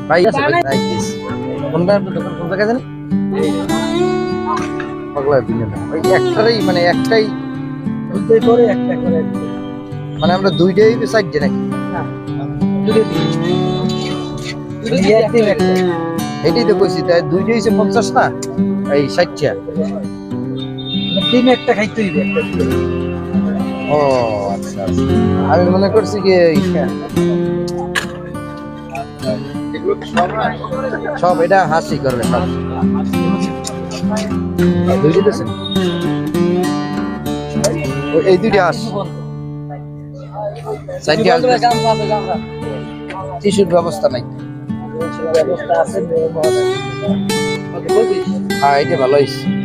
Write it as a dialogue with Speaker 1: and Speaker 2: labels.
Speaker 1: ভাই কোনটা দোকান কোন জায়গায় জানি পাগলা দিনে না ওই একটাই মানে একটাই
Speaker 2: করে একটা করে
Speaker 1: মানে আমরা দুইটাই সাইড যে নাকি এটাই তো কইছি তাই দুইটাই হচ্ছে 50 না এই 60টা
Speaker 2: তিন একটা খাইতে হইবে একটা
Speaker 1: ও আচ্ছা আচ্ছা আমি মনে করছি কি সব এটা হাসি করবে সব দুইটাই দিয়েছেন এই দুইটা হাস সাইডে আসবে টিস্যুর ব্যবস্থা নাই
Speaker 2: ব্যবস্থা আছে
Speaker 1: হ্যাঁ এটা ভালো হয়েছে